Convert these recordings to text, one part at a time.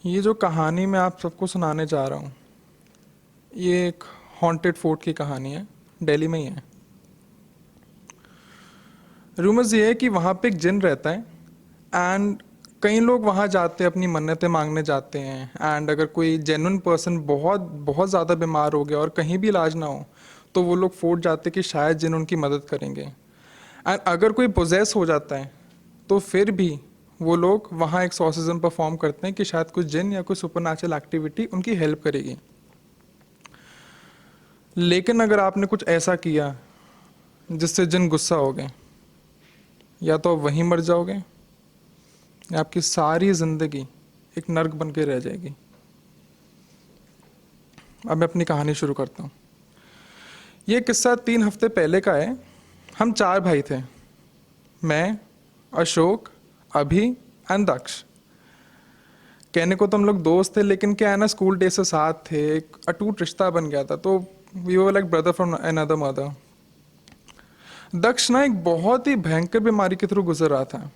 ये जो कहानी मैं आप सबको सुनाने जा रहा हूँ, ये एक हॉन्टेड फोर्ट की कहानी है। दिल्ली में ही है। रूमर्स ये है कि वहाँ पे एक जिन रहता है एंड कई लोग वहाँ जाते हैं, अपनी मन्नतें मांगने जाते हैं। एंड अगर कोई जेन्युइन पर्सन बहुत बहुत ज़्यादा बीमार हो गया और कहीं भी इलाज ना हो, तो वो लोग फोर्ट जाते कि शायद जिन उनकी मदद करेंगे। एंड अगर कोई पोजेस हो जाता है तो फिर भी वो लोग वहाँ एक एक्सॉर्सिज्म परफॉर्म करते हैं कि शायद कुछ जिन या कोई सुपरनैचुरल एक्टिविटी उनकी हेल्प करेगी। लेकिन अगर आपने कुछ ऐसा किया जिससे जिन गुस्सा हो गए, या तो आप वहीं मर जाओगे या आपकी सारी ज़िंदगी एक नर्क बन के रह जाएगी। अब मैं अपनी कहानी शुरू करता हूँ। ये किस्सा 3 हफ्ते पहले का है। हम 4 भाई थे, मैं, अशोक, अभी एंड दक्ष। कहने को तो हम लोग दोस्त थे, लेकिन क्या है ना, स्कूल डे से साथ थे, एक अटूट रिश्ता बन गया था। तो we were like brother from another mother. Daksh ना एक बहुत ही भयंकर बीमारी के थ्रू गुजर रहा था।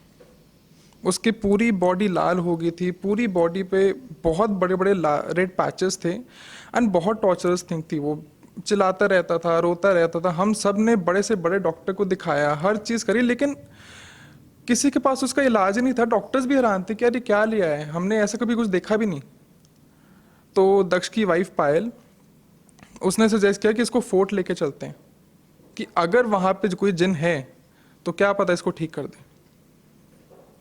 उसकी पूरी बॉडी लाल हो गई थी, पूरी बॉडी पे बहुत बड़े बड़े रेड पैचेस थे एंड बहुत टॉर्चरस थिंग थी। वो चिल्लाता रहता था, रोता रहता था। हम सब ने बड़े से बड़े डॉक्टर को दिखाया, हर चीज़ करी, लेकिन किसी के पास उसका इलाज ही नहीं था। डॉक्टर्स भी हैरान थे कि यार ये क्या लिया है, हमने ऐसा कभी कुछ देखा भी नहीं। तो दक्ष की वाइफ पायल, उसने सजेस्ट किया कि इसको फोर्ट लेके चलते हैं, कि अगर वहाँ पे कोई जिन है तो क्या पता इसको ठीक कर दे।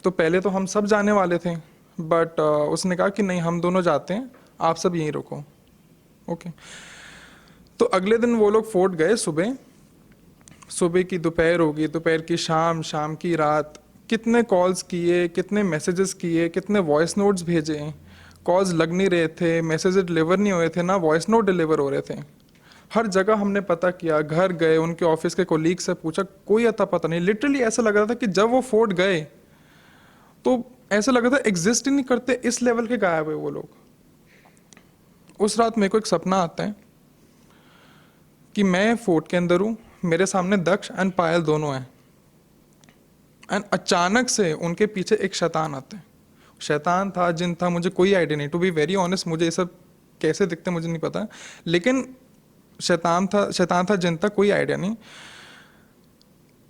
तो पहले तो हम सब जाने वाले थे, बट उसने कहा कि नहीं, हम दोनों जाते हैं, आप सब यहीं रुको। ओके। तो अगले दिन वो लोग फोर्ट गए। सुबह सुबह की दोपहर होगी, दोपहर की शाम, शाम की रात। कितने कॉल्स किए, कितने मैसेजेस किए, कितने वॉइस नोट्स भेजे। कॉल्स लग नहीं रहे थे, मैसेजेस डिलीवर नहीं हो रहे थे, ना वॉइस नोट डिलीवर हो रहे थे। हर जगह हमने पता किया, घर गए, उनके ऑफिस के कोलीग से पूछा, कोई अता पता नहीं। लिटरली ऐसा लग रहा था कि जब वो फोर्ट गए तो ऐसा लग रहा था एग्जिस्ट ही नहीं करते, इस लेवल के गायब है वो लोग। उस रात मेरे को एक सपना आता है कि मैं फोर्ट के अंदर हूँ, मेरे सामने दक्ष एंड पायल दोनों हैं, एंड अचानक से उनके पीछे एक शैतान आता है। शैतान था, जिन था, मुझे कोई आइडिया नहीं। टू बी वेरी ऑनेस्ट, मुझे ये सब कैसे दिखते मुझे नहीं पता, लेकिन शैतान था, जिन था, कोई आइडिया नहीं।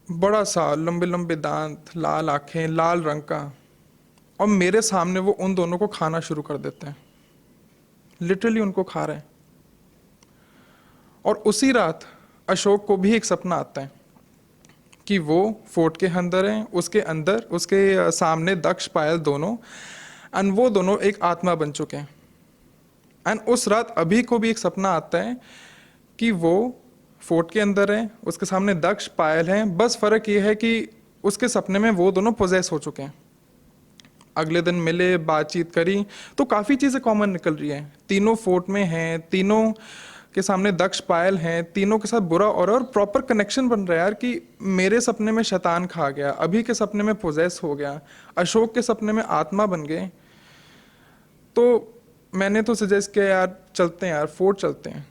बड़ा सा, लंबे लंबे दांत, लाल आंखें, लाल रंग का। और मेरे सामने वो उन दोनों को खाना शुरू कर देते हैं। लिटरली उनको खा रहे हैं। और उसी रात अशोक को भी एक सपना आता है कि वो फोर्ट के अंदर हैं, उसके अंदर उसके सामने दक्ष, पायल दोनों, एंड वो दोनों एक आत्मा बन चुके हैं। एंड उस रात अभी को भी एक सपना आता है कि वो फोर्ट के अंदर है, उसके सामने दक्ष, पायल हैं। बस फर्क ये है कि उसके सपने में वो दोनों पोजेस हो चुके हैं। अगले दिन मिले, बातचीत करी, तो काफ़ी चीज़ें कॉमन निकल रही हैं। तीनों फोर्ट में हैं, तीनों के सामने दक्ष, पायल हैं, तीनों के साथ बुरा और प्रॉपर कनेक्शन बन रहा है यार, कि मेरे सपने में शैतान खा गया, अभी के सपने में पोजेस हो गया, अशोक के सपने में आत्मा बन गए। तो मैंने तो सजेस्ट किया यार चलते हैं यार, फोर्ट चलते हैं।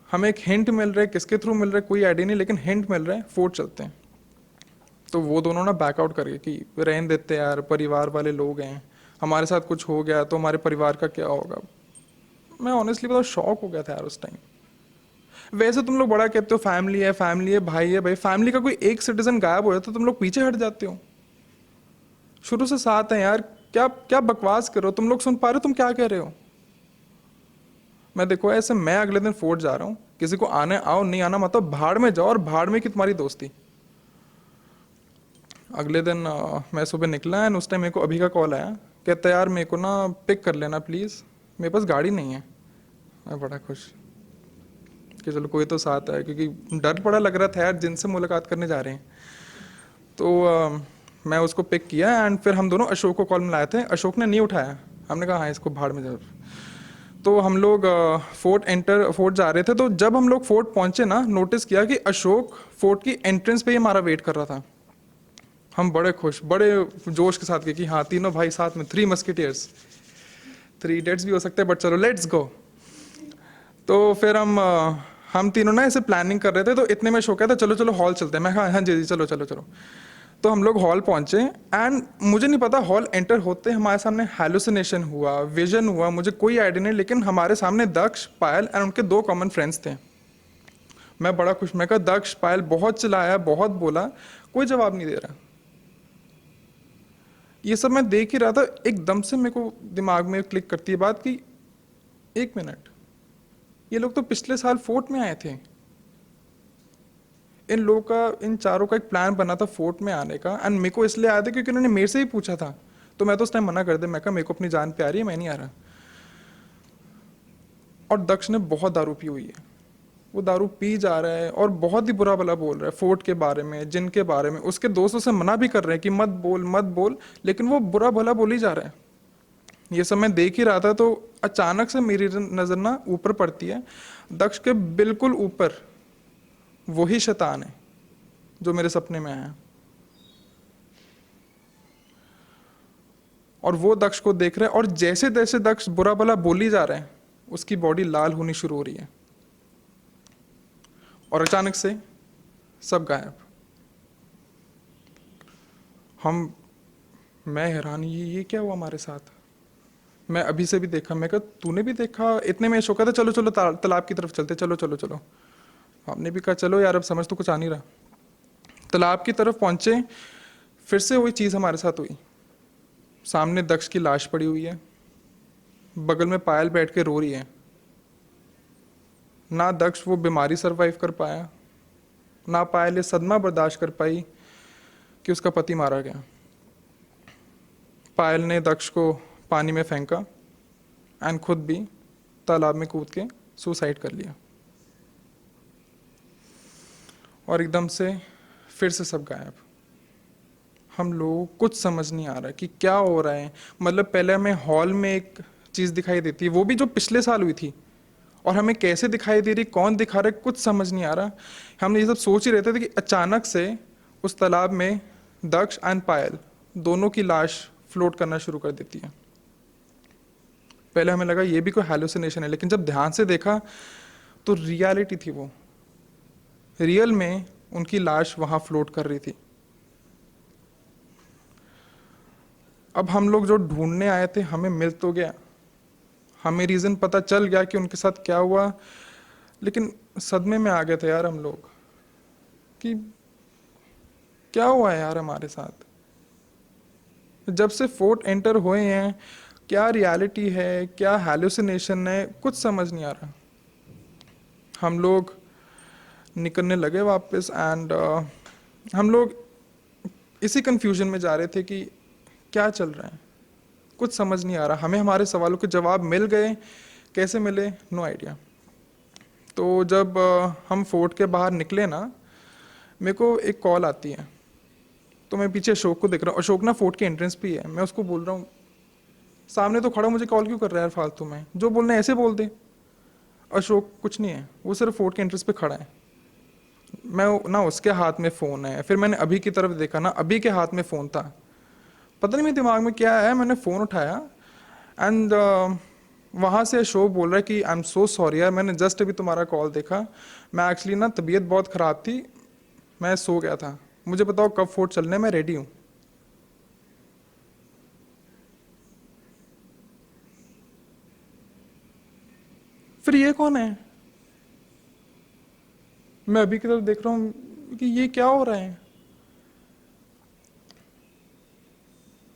हमें एक हिंट मिल रहा है, किसके थ्रू मिल रहा है कोई आइडिया नहीं, लेकिन हिंट मिल रहा है, फोर्ट चलते हैं। तो वो दोनों ना बैकआउट कर गए कि रहने देते यार, परिवार वाले लोग हैं, हमारे साथ कुछ हो गया तो हमारे परिवार का क्या होगा। मैं ऑनेस्टली बहुत शॉक हो गया था यार उस टाइम। वैसे तुम लोग बड़ा कहते हो फैमिली है, भाई है, भाई फैमिली का कोई एक सिटीजन गायब हो जाता तो तुम लोग पीछे हट जाते हो। शुरू से साथ हैं यार, क्या क्या बकवास करो, तुम लोग सुन पा रहे हो, तुम क्या कह रहे हो। मैं देखो ऐसे, मैं अगले दिन फोर्ट जा रहा हूँ, किसी को आने आओ, नहीं आना मतलब भाड़ में जाओ, और भाड़ में की तुम्हारी दोस्ती। अगले दिन मैं सुबह निकला एंड उस टाइम मेरे को अभी का कॉल आया, कहता यार मेरे को ना पिक कर लेना प्लीज़, मेरे पास गाड़ी नहीं है। मैं बड़ा खुश कि चलो कोई तो साथ है, क्योंकि डर बड़ा लग रहा था यार, जिनसे मुलाकात करने जा रहे हैं। तो मैं उसको पिक किया एंड फिर हम दोनों अशोक को कॉल मिलाए थे। अशोक ने नहीं उठाया, हमने कहा हाँ इसको भाड़ में जाओ। तो हम लोग फोर्ट जा रहे थे। तो जब हम लोग फोर्ट पहुंचे ना, नोटिस किया कि अशोक फोर्ट की एंट्रेंस पे ही हमारा वेट कर रहा था। हम बड़े खुश, बड़े जोश के साथ गए कि हाँ तीनों भाई साथ में, 3 मस्किटियर्स, 3 इडियट्स भी हो सकते हैं, बट चलो लेट्स गो। तो फिर हम तीनों ना ऐसे प्लानिंग कर रहे थे, तो इतने में शो किया था, चलो चलो हॉल चलते हैं। मैं कहा हाँ जी जी, चलो चलो चलो। तो हम लोग हॉल पहुंचे एंड मुझे नहीं पता हॉल एंटर होते हमारे सामने हैलुसिनेशन हुआ, विजन हुआ, मुझे कोई आइडिया नहीं, लेकिन हमारे सामने दक्ष, पायल एंड उनके 2 कॉमन फ्रेंड्स थे। मैं बड़ा खुश, मैं कहा दक्ष, पायल, बहुत चिल्लाया, बहुत बोला, कोई जवाब नहीं दे रहा। ये सब मैं देख ही रहा था, एकदम से मेरे को दिमाग में क्लिक करती है बात कि 1 मिनट, ये लोग तो पिछले साल फोर्ट में आए थे। इन लोगों का, इन चारों का एक प्लान बना था फोर्ट में आने का, एंड मेरे को इसलिए आया था क्योंकि उन्होंने मेरे से ही पूछा था। तो मैं तो उस टाइम मना कर दिया, मैं कहा मेरे को अपनी जान प्यारी है, मैं नहीं आ रहा। और दक्ष ने बहुत दारू पी हुई है, वो दारू पी जा रहा है और बहुत ही बुरा भला बोल रहा है फोर्ट के बारे में, जिन के बारे में। उसके दोस्तों से मना भी कर रहे हैं कि मत बोल मत बोल, लेकिन वो बुरा भला बोल ही जा रहा है। ये सब मैं देख ही रहा था, तो अचानक से मेरी नज़र ना ऊपर पड़ती है, दक्ष के बिल्कुल ऊपर वही शैतान है जो मेरे सपने में आया। और वो दक्ष को देख रहा है, और जैसे जैसे दक्ष बुरा भला बोली जा रहा है, उसकी बॉडी लाल होनी शुरू हो रही है, और अचानक से सब गायब। मैं हैरान, ये क्या हुआ हमारे साथ। मैं अभी से भी देखा, मैं कहा तूने भी देखा। इतने में शोका था, चलो चलो तालाब की तरफ चलते, चलो चलो चलो। हमने भी कहा चलो यार, अब समझ तो कुछ आ नहीं रहा। तालाब की तरफ पहुंचे, फिर से वही चीज़ हमारे साथ हुई। सामने दक्ष की लाश पड़ी हुई है, बगल में पायल बैठ के रो रही है। ना दक्ष वो बीमारी सरवाइव कर पाया, ना पायल ये सदमा बर्दाश्त कर पाई कि उसका पति मारा गया। पायल ने दक्ष को पानी में फेंका एंड खुद भी तालाब में कूद के सुसाइड कर लिया। और एकदम से फिर से सब गायब। हम लोग कुछ समझ नहीं आ रहा कि क्या हो रहा है। मतलब पहले हमें हॉल में एक चीज़ दिखाई देती है, वो भी जो पिछले साल हुई थी, और हमें कैसे दिखाई दे रही, कौन दिखा रहा है, कुछ समझ नहीं आ रहा। हम ये सब सोच ही रहते थे कि अचानक से उस तालाब में दक्ष एंड पायल दोनों की लाश फ्लोट करना शुरू कर देती है। पहले हमें लगा ये भी कोई हैलुसिनेशन है, लेकिन जब ध्यान से देखा तो रियलिटी थी। वो रियल में उनकी लाश वहां फ्लोट कर रही थी। अब हम लोग जो ढूंढने आए थे, हमें मिल तो गया, हमें रीज़न पता चल गया कि उनके साथ क्या हुआ, लेकिन सदमे में आ गए थे यार हम लोग कि क्या हुआ है यार हमारे साथ। जब से फोर्ट एंटर हुए हैं, क्या रियलिटी है, क्या हैलुसिनेशन है, कुछ समझ नहीं आ रहा। हम लोग निकलने लगे वापस, एंड हम लोग इसी कंफ्यूजन में जा रहे थे कि क्या चल रहा है, कुछ समझ नहीं आ रहा। हमें हमारे सवालों के जवाब मिल गए, कैसे मिले, नो आइडिया। तो जब हम फोर्ट के बाहर निकले ना, मेरे को एक कॉल आती है। तो मैं पीछे अशोक को देख रहा हूँ, अशोक ना फोर्ट के एंट्रेंस पे ही है। मैं उसको बोल रहा हूँ, सामने तो खड़ा, मुझे कॉल क्यों कर रहा है यार फालतू में, जो बोलना है ऐसे बोल दे। अशोक कुछ नहीं है, वो सिर्फ फोर्ट के एंट्रेंस पे खड़ा है। मैं ना, उसके हाथ में फ़ोन है। फिर मैंने अभी की तरफ देखा ना, अभी के हाथ में फ़ोन था। पता नहीं मेरे दिमाग में क्या है, मैंने फ़ोन उठाया एंड वहाँ से अशोक बोल रहा है कि आई एम सो सॉरी यार, मैंने जस्ट अभी तुम्हारा कॉल देखा। मैं एक्चुअली ना, तबीयत बहुत ख़राब थी, मैं सो गया था। मुझे बताओ कब फोर्ट चलने, मैं रेडी हूँ। फिर ये कौन है? मैं अभी की तरफ देख रहा हूँ कि ये क्या हो रहा है।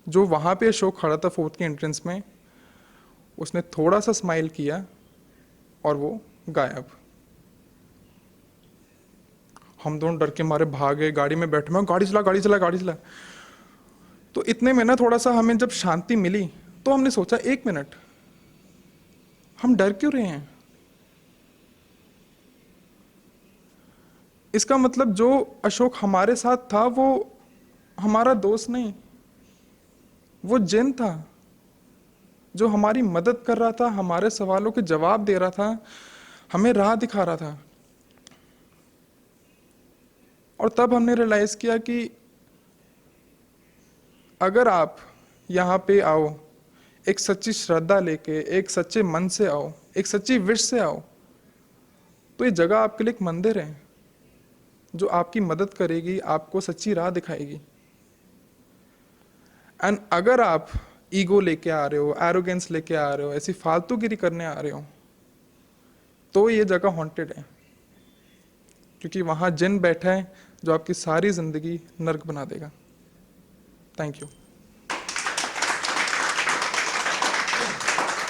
जो वहाँ पे अशोक खड़ा था फोर्ट के एंट्रेंस में, उसने थोड़ा सा स्माइल किया और वो गायब। हम दोनों डर के मारे भागे, गाड़ी में बैठे, मैं गाड़ी चला गाड़ी चला गाड़ी चला। तो इतने में ना थोड़ा सा हमें जब शांति मिली, तो हमने सोचा 1 मिनट, हम डर क्यों रहे हैं। इसका मतलब जो अशोक हमारे साथ था वो हमारा दोस्त नहीं, वो जिन था जो हमारी मदद कर रहा था, हमारे सवालों के जवाब दे रहा था, हमें राह दिखा रहा था। और तब हमने रियलाइज किया कि अगर आप यहाँ पे आओ, एक सच्ची श्रद्धा लेके, एक सच्चे मन से आओ, एक सच्ची विश से आओ, तो ये जगह आपके लिए एक मंदिर है जो आपकी मदद करेगी, आपको सच्ची राह दिखाएगी। एंड अगर आप ईगो लेके आ रहे हो, एरोगेंस लेके आ रहे हो, ऐसी फालतूगिरी करने आ रहे हो, तो ये जगह हॉन्टेड है, क्योंकि वहाँ जिन बैठा है जो आपकी सारी ज़िंदगी नर्क बना देगा। Thank you.